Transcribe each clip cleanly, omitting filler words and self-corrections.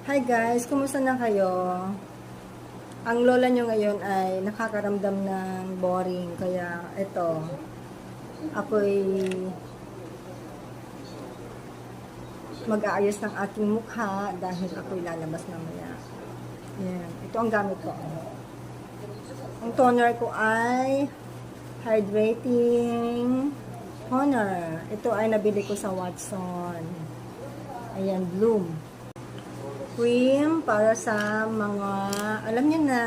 Hi guys, kumusta na kayo? Ang lola nyo ngayon ay nakakaramdam ng boring, kaya ito, ako'y mag-aayos ng aking mukha dahil ako'y lalabas mamaya. Yan, ito ang gamit ko. Ang toner ko ay hydrating toner. Ito ay nabili ko sa Watson. Ayan, Bloom. Cream para sa mga, alam niyo na,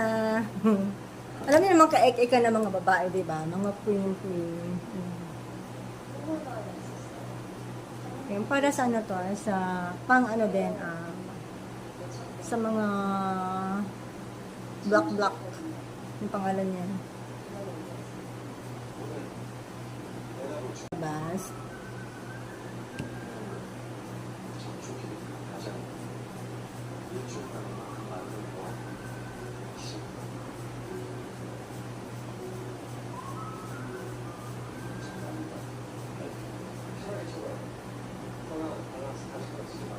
alam niyo naman ka-ek-eka na mga babae, di ba? Mga cream. Yung para sa ano to, sa pang ano din, sa mga black, yung pangalan niya. Bas.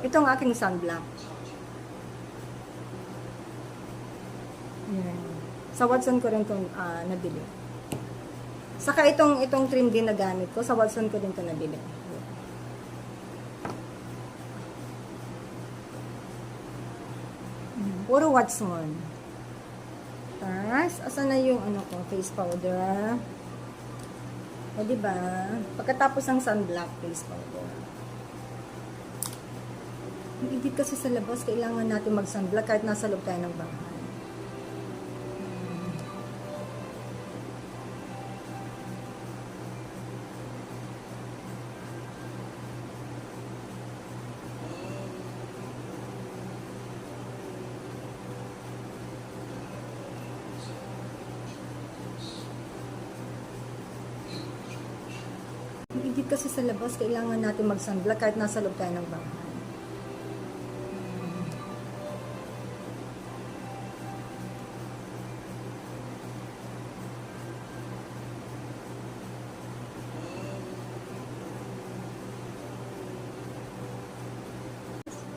Ito ang aking sunblock. Yan. Sa Watson ko rin ito nabili. Saka itong trim din na gamit ko, sa Watson ko din ito nabili. Puro Watson. Tapos, asan na yung ano ko, face powder? O, diba? Pagkatapos ng sunblock, face powder. Hindi kasi sa labas, kailangan natin mag-sunblock kahit nasa loob tayo ng bahay. Hindi kasi sa labas, kailangan natin mag-sunblock kahit nasa loob tayo ng bahay.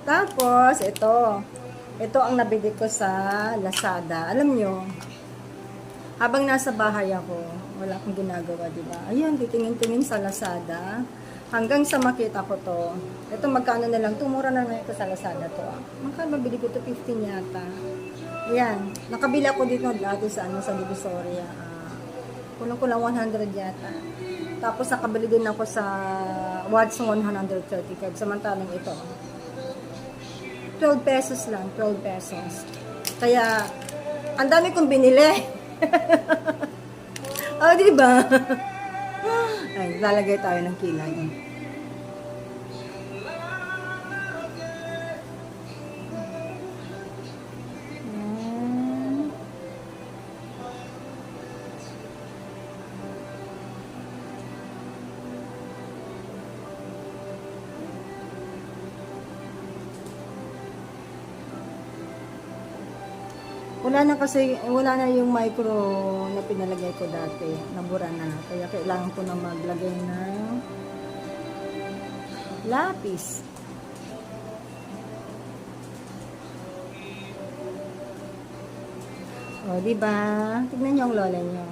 Tapos, ito ang nabili ko sa Lazada. Alam nyo, habang nasa bahay ako, wala akong ginagawa, di ba? Ayun, titingin-tingin sa Lazada. Hanggang sa makita ko to. Ito, magkano na lang? Mura na ito sa Lazada to. Magkano mabili ko to? 15 yata. Ayan, nakabili ako dito dati sa Divisoria. Kulang-kulang 100 yata. Tapos, nakabili din ako sa Watson 135. Samantalang ito. 12 pesos lang, 12 pesos. Kaya, ang dami kong binili. Oh, di ba? Ay, lalagay tayo ng kilay. Wala na yung micro na pinalagay ko dati. Nabura na. Kaya kailangan ko na maglagay ng lapis. O, diba? Tignan niyo ang lola niyo.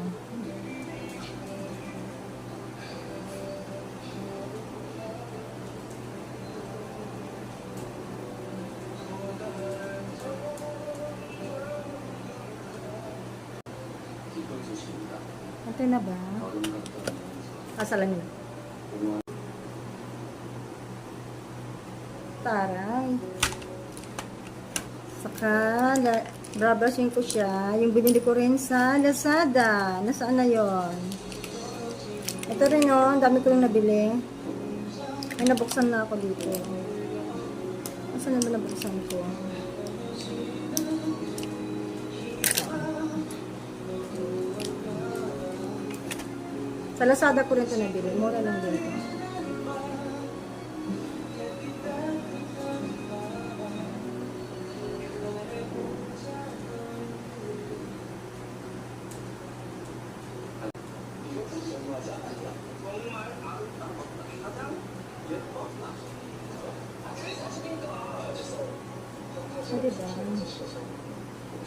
Ito na ba? Salamin. Taray. Saka, brabrushing ko siya. Yung binili ko rin sa Lazada. Nasaan na yon? Ito rin o. Dami ko rin nabili. Ay, nabuksan na ako dito. Nasaan naman nabuksan ko? Sa Lazada ko rin ito nabili. Mura lang dito. O, diba?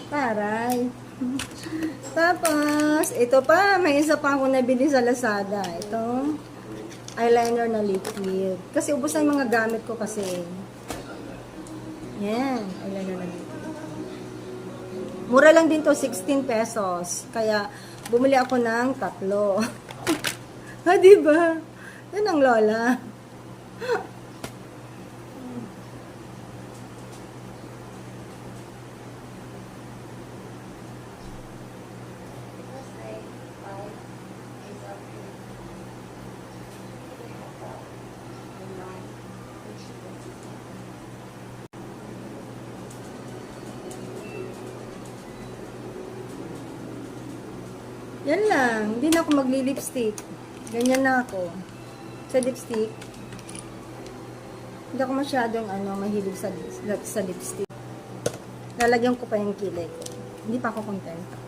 Taray. Tapos, ito pa, may isa pa ako nabili sa Lazada. Ito, eyeliner na liquid. Kasi ubos na yung mga gamit ko kasi. Yan, eyeliner na liquid. Mura lang din to, 16 pesos. Kaya, bumili ako ng 3. Ha, diba? Yan ang lola. Yan lang. Hindi na ako magli-lipstick. Ganyan na ako. Sa lipstick. Hindi ako masyadong mahilig sa lipstick. Lalagyan ko pa yung kilay ko. Hindi pa ako contenta.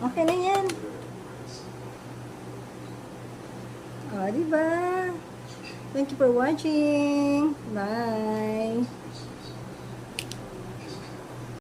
Okay na yan. O, diba? Thank you for watching. Bye.